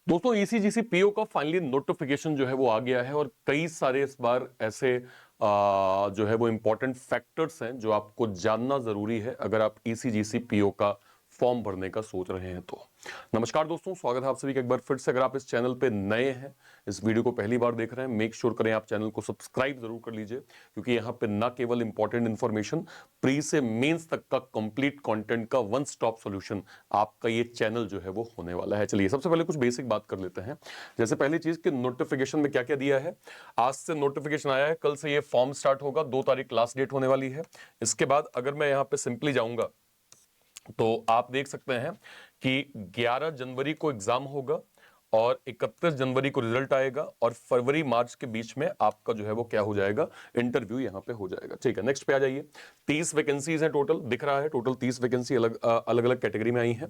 दोस्तों ECGC PO का finally notification जो है वो आ गया है और कई सारे इस बार ऐसे जो है वो इंपॉर्टेंट फैक्टर्स हैं जो आपको जानना जरूरी है अगर आप ईसीजीसी पीओ का फॉर्म भरने का सोच रहे हैं तो। नमस्कार दोस्तों, स्वागत है आप सभी का एक बार फिर से। अगर आप इस चैनल पे नए हैं, इस वीडियो को पहली बार देख रहे हैं, मेक श्योर करें आप चैनल को सब्सक्राइब जरूर कर लीजिए, क्योंकि यहाँ पे ना केवल इंपॉर्टेंट इंफॉर्मेशन, प्री से मेंस तक का कंप्लीट कंटेंट का वन स्टॉप सॉल्यूशन आपका ये चैनल जो है वो होने वाला है। चलिए सबसे पहले कुछ बेसिक बात कर लेते हैं। जैसे पहली चीज कि नोटिफिकेशन में क्या क्या दिया है। आज से नोटिफिकेशन आया है, कल से ये फॉर्म स्टार्ट होगा, 2 तारीख लास्ट डेट होने वाली है। इसके बाद अगर मैं यहाँ पे सिंपली जाऊंगा तो आप देख सकते हैं कि 11 जनवरी को एग्जाम होगा और 31 जनवरी को रिजल्ट आएगा और फरवरी मार्च के बीच में आपका जो है वो क्या हो जाएगा, इंटरव्यू यहां पे हो जाएगा। ठीक है, नेक्स्ट पे आ जाइए। 30 वैकेंसीज हैं टोटल, दिख रहा है टोटल 30 वैकेंसी अलग अलग कैटेगरी में आई है।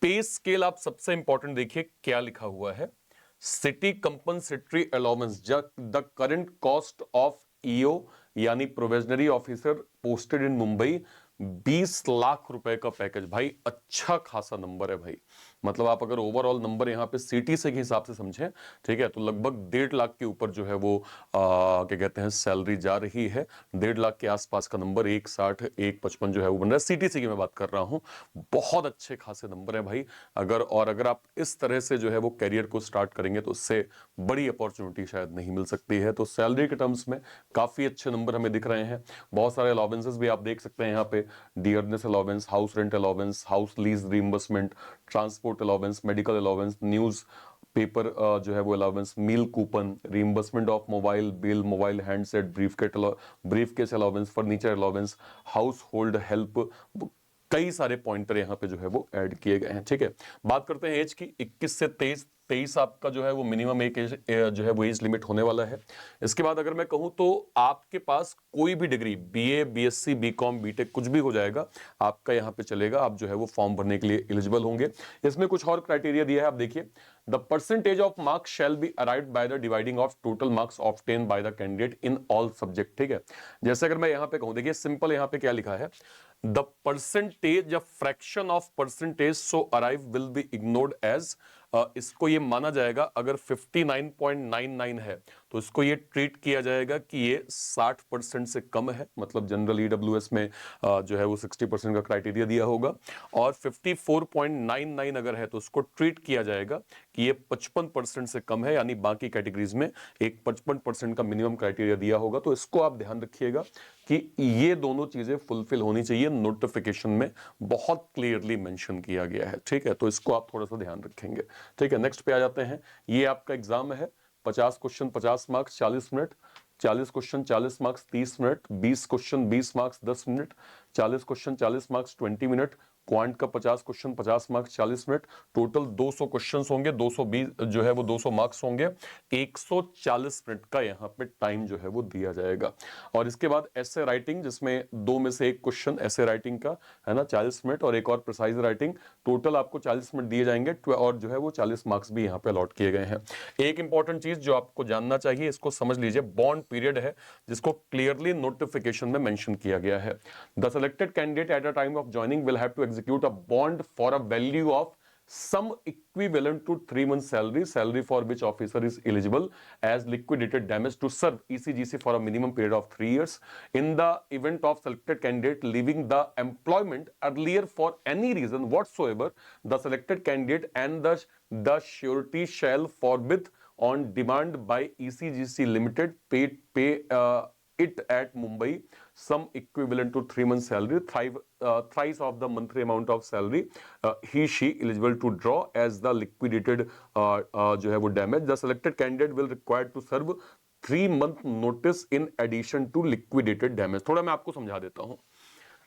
पे स्केल आप सबसे इंपॉर्टेंट देखिए क्या लिखा हुआ है। City compensatory allowance, the current cost of EO यानी provisionary officer posted in Mumbai, 20 lakh रुपए का पैकेज। भाई अच्छा खासा नंबर है भाई। मतलब आप अगर ओवरऑल नंबर यहाँ पे सीटीसी के हिसाब से समझें, ठीक है, तो लगभग 1.5 लाख के ऊपर जो है वो क्या कहते हैं सैलरी जा रही है। 1.5 लाख के आसपास का नंबर, 160 155 जो है वो बन रहा है। सीटीसी की मैं बात कर रहा हूँ, बहुत अच्छे खासे नंबर है भाई। अगर आप इस तरह से जो है वो करियर को स्टार्ट करेंगे तो उससे बड़ी अपॉर्चुनिटी शायद नहीं मिल सकती है। तो सैलरी के टर्म्स में काफी अच्छे नंबर हमें दिख रहे हैं। बहुत सारे अलाउंसेस भी आप देख सकते हैं यहाँ पे, dearness allowance, house rent allowance, house lease reimbursement, transport allowance, medical allowance, newspaper जो है वो allowance, meal coupon, reimbursement of mobile bill, mobile handset, briefcase allowance, furniture allowance, household help, कई सारे pointer यहाँ पे जो है वो ऐड किए गए हैं। ठीक है, बात करते हैं एज की। 21 से 23 आपका जो है वो मिनिमम एक एज जो है वो एज लिमिट होने वाला है। इसके बाद अगर मैं कहूं तो आपके पास कोई भी degree, BA, BSc, BCom, BTech, कुछ भी हो जाएगा, आपका यहाँ पे चलेगा। आप जो है वो फॉर्म भरने के लिए एलिजिबल होंगे। इसमें कुछ और क्राइटेरिया दिया है, आप देखिए। The percentage of marks shall be arrived by the dividing of total marks obtain by the candidate in all subject. ठीक है, जैसे अगर मैं यहाँ पे कहूं, देखिए सिंपल यहाँ पे क्या लिखा है, द परसेंटेज या fraction of percentage so arrive will be ignored as, इसको ये माना जाएगा अगर 59.99 है तो इसको ये ट्रीट किया जाएगा कि ये 60% से कम है। मतलब जनरल ईडब्ल्यूएस में जो है वो 60% का क्राइटेरिया दिया होगा। और 54.99 अगर है तो उसको ट्रीट किया जाएगा कि ये 55% से कम है, यानी बाकी कैटेगरीज में एक 55% का मिनिमम क्राइटेरिया दिया होगा। तो इसको आप ध्यान रखिएगा कि ये दोनों चीजें फुलफिल होनी चाहिए। नोटिफिकेशन में बहुत क्लियरली मेंशन किया गया है। ठीक है, तो इसको आप थोड़ा सा ध्यान रखेंगे। ठीक है, नेक्स्ट पे आ जाते हैं। ये आपका एग्जाम है, 50 question 50 marks 40 minute, 40 question 40 marks 30 minute, 20 question 20 marks 10 minute, 40 question 40 marks 20 minute, quant का 50 question 50 marks 40 minute, total 200 questions होंगे, 220 जो है वो 200 मार्क्स होंगे, 140 मिनट का यहाँ पे टाइम जो है वो दिया जाएगा। और इसके बाद ऐसे राइटिंग, जिसमें 2 में से 1 क्वेश्चन ऐसे राइटिंग का है ना, 40 मिनट, और एक और प्रिसाइज राइटिंग, टोटल आपको 40 मिनट दिए जाएंगे और जो है वो 40 मार्क्स भी यहाँ पे अलॉट किए गए हैं। एक इंपॉर्टेंट चीज जो आपको जानना चाहिए, इसको समझ लीजिए, बॉन्ड पीरियड है जिसको क्लियरली नोटिफिकेशन में मेंशन किया गया है। The selected candidate at a time of joining will have to execute a bond for a value of some equivalent to 3 months salary for which officer is eligible as liquidated damage to serve ECGC for a minimum period of 3 years. In the event of selected candidate leaving the employment earlier for any reason whatsoever, the selected candidate and the surety shall forthwith on demand by ECGC Limited pay it at Mumbai some equivalent to 3 months salary, thrice of the monthly amount of salary he/she eligible to draw as the liquidated जो है वो damage. The selected candidate will require to serve 3 month notice in addition to liquidated damage. थोड़ा मैं आपको समझा देता हूं।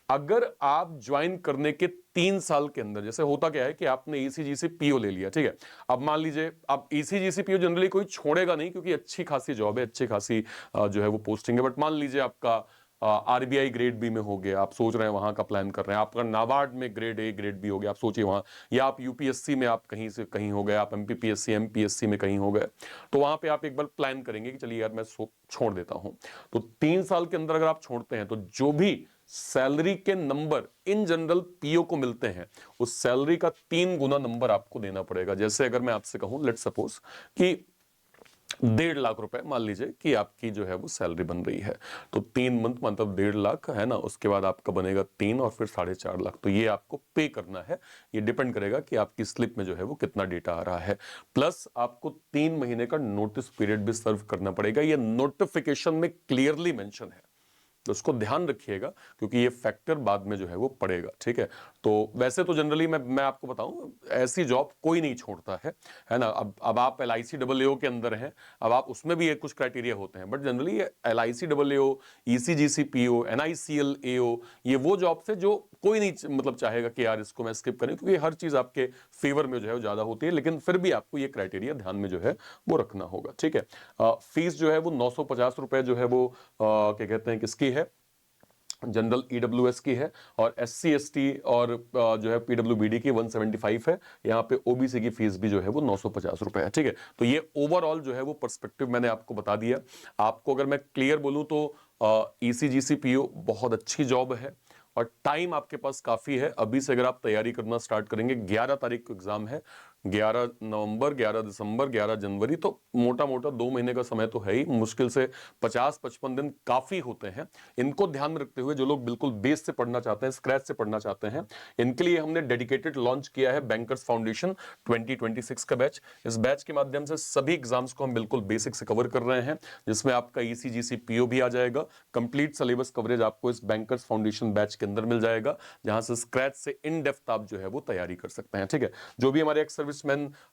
अगर आप ज्वाइन करने के 3 साल के अंदर, जैसे होता क्या है कि आपने ईसीजीसी पीओ ले लिया, ठीक है, अब मान लीजिए, अब ईसीजीसी पीओ जनरली कोई छोड़ेगा नहीं क्योंकि अच्छी खासी जॉब है, अच्छी खासी जो है वो पोस्टिंग है, बट मान लीजिए आपका आरबीआई ग्रेड बी में हो गया, आप सोच रहे हैं वहां का प्लान कर रहे हैं, आपका नाबार्ड में ग्रेड ए ग्रेड बी हो गया, आप सोचिए वहां, या आप यूपीएससी में आप कहीं से कहीं हो गए, आप एमपीपीएससी एमपीएससी में कहीं हो गए, तो वहां पे आप एक बार प्लान करेंगे कि चलिए यार मैं छोड़ देता हूं। तो 3 साल के अंदर अगर आप छोड़ते हैं तो जो भी सैलरी के नंबर इन जनरल पीओ को मिलते हैं, उस सैलरी का 3 गुना नंबर आपको देना पड़ेगा। जैसे अगर मैं आपसे कहूं, लेट्स सपोज कि 1.5 लाख रुपए मान लीजिए कि आपकी जो है वो सैलरी बन रही है, तो 3 मंथ मतलब 1.5 लाख है ना, उसके बाद आपका बनेगा 3 और फिर 4.5 लाख, तो ये आपको पे करना है। ये डिपेंड करेगा कि आपकी स्लिप में जो है वो कितना डेटा आ रहा है, प्लस आपको 3 महीने का नोटिस पीरियड भी सर्व करना पड़ेगा। ये नोटिफिकेशन में क्लियरली मेंशन है, तो उसको ध्यान रखिएगा क्योंकि ये फैक्टर बाद में जो है वो पड़ेगा, ठीक है। तो वैसे तो जनरली मैं आपको बताऊं, ऐसी जॉब कोई नहीं छोड़ता है ना। अब आप LICAAO के अंदर हैं, अब आप उसमें भी एक कुछ क्राइटेरिया होते हैं, but generally LICAAO, ECGCPO, NICLAO, ये वो जॉब से जो कोई नहीं मतलब चाहेगा कि यार इसको मैं स्किप करें, क्योंकि हर चीज आपके फेवर में जो है वो ज्यादा होती है, लेकिन फिर भी आपको ये क्राइटेरिया ध्यान में जो है वो रखना होगा, ठीक है। फीस जो है वो 950 रुपए जो है वो क्या कहते हैं किसकी है, जनरल ईडब्ल्यूएस की है, और SC ST और जो है PWBD की 175 है। यहाँ पे ओबीसी की फीस भी जो है वो 950 रुपए है, ठीक है। तो ये ओवरऑल जो है वो पर्सपेक्टिव मैंने आपको बता दिया। आपको अगर मैं क्लियर बोलूं तो ECGC PO बहुत अच्छी जॉब है और टाइम आपके पास काफी है। अभी से अगर आप तैयारी करना स्टार्ट करेंगे, 11 तारीख को एग्जाम है, 11 नवंबर, 11 दिसंबर, 11 जनवरी, तो मोटा मोटा 2 महीने का समय तो है ही, मुश्किल से 50-55 दिन काफी होते हैं। इनको ध्यान रखते हुए जो लोग बिल्कुल बेस से पढ़ना चाहते हैं, स्क्रैच से पढ़ना चाहते हैं, इनके लिए हमने डेडिकेटेड लॉन्च किया है बैंकर्स फाउंडेशन 2026 का बैच। इस बैच के माध्यम से सभी एग्जाम्स को हम बिल्कुल बेसिक से कवर कर रहे हैं, जिसमें आपका ECGC PO भी आ जाएगा। कंप्लीट सिलेबस कवरेज आपको इस बैंकर्स फाउंडेशन बैच के अंदर मिल जाएगा, जहां से स्क्रैच से इन डेप्थ आप जो है वो तैयारी कर सकते हैं, ठीक है। जो भी हमारे एक्स सर्विसमैन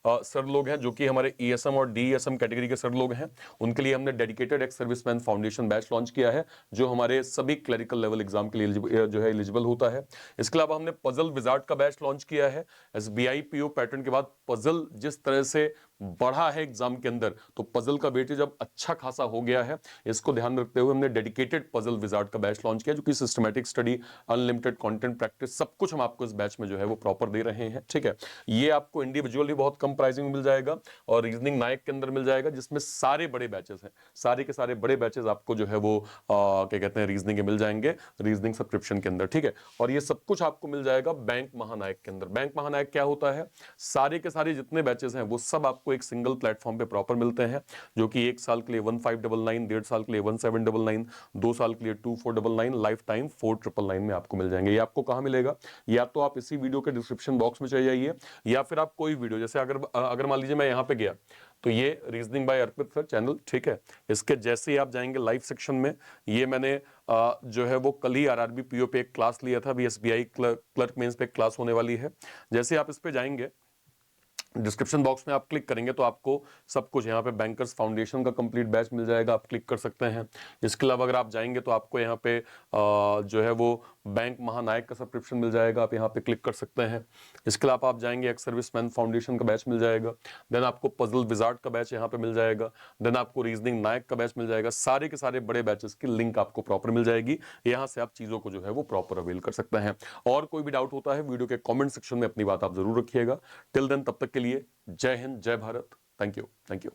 सर लोग हैं, जो कि हमारे ESM और DESM कैटेगरी के सर लोग हैं, उनके लिए हमने dedicated ex serviceman foundation batch launch किया है, जो हमारे सभी क्लरिकल लेवल एग्जाम के लिए जो है एलिजिबल होता है। इसके अलावा हमने पजल विजार्ड का बैच लॉन्च किया है। SBI PO पैटर्न के बाद पजल जिस तरह से बढ़ा है एग्जाम के अंदर, तो पजल का वेटेज अब अच्छा खासा हो गया है। इसको ध्यान रखते हुए हमने डेडिकेटेड पजल विजार्ड का बैच लॉन्च किया, जो कि systematic study, unlimited content practice, सब कुछ हम आपको इस बैच में जो है वो प्रॉपर दे रहे हैं, ठीक है। ये आपको इंडिविजुअली बहुत कम प्राइसिंग में मिल जाएगा और रीजनिंग नायक के अंदर मिल जाएगा, जिसमें सारे बड़े बैचेस हैं, सारे के सारे बड़े बैचेस आपको जो है वो क्या कहते हैं रीजनिंग के मिल जाएंगे, रीजनिंग सब्सक्रिप्शन के अंदर, ठीक है। और ये सब कुछ आपको मिल जाएगा बैंक महानायक के अंदर। बैंक महानायक क्या होता है, सारे के सारे जितने बैचेस हैं वो सब आपको एक सिंगल प्लेटफॉर्म पे प्रॉपर मिलते हैं, जो कि 1 साल के लिए 1599, 1.5 साल के लिए 1799, 2 साल के लिए 2499, लाइफ टाइम 4999 में आपको मिल जाएंगे। ये आपको कहां मिलेगा, या तो आप इसी वीडियो के डिस्क्रिप्शन बॉक्स में चले जाइए, या फिर आप कोई वीडियो, जैसे अगर मान लीजिए मैं यहां पे गया, तो ये रीजनिंग बाय अर्पित सर चैनल, ठीक है, इसके जैसे ही आप जाएंगे लाइव सेक्शन में, ये मैंने जो है वो कल ही RRB PO पे एक क्लास लिया था, अभी SBI क्लर्क मेंस पे एक क्लास होने वाली है। जैसे आप इस पे जाएंगे, डिस्क्रिप्शन बॉक्स में आप क्लिक करेंगे तो आपको सब कुछ यहाँ पे बैंकर्स फाउंडेशन का कंप्लीट बैच मिल जाएगा, आप क्लिक कर सकते हैं। इसके अलावा अगर आप जाएंगे तो आपको यहाँ पे जो है वो बैंक महानायक का सब्सक्रिप्शन मिल जाएगा, आप यहाँ पे क्लिक कर सकते हैं। इसके अलावा आप जाएंगे एक्स सर्विसमैन फाउंडेशन का बैच मिल जाएगा, देन आपको पजल विजार्ड का बैच यहाँ पे मिल जाएगा, देन आपको रीजनिंग नायक का बैच मिल जाएगा। सारे के सारे बड़े बैचेस की लिंक आपको प्रॉपर मिल जाएगी, यहाँ से आप चीजों को जो है वो प्रॉपर अवेल कर सकते हैं। और कोई भी डाउट होता है वीडियो के कॉमेंट सेक्शन में अपनी बात आप जरूर रखिएगा। टिल देन, तब तक के लिए जय हिंद, जय Bharat, thank you, thank you.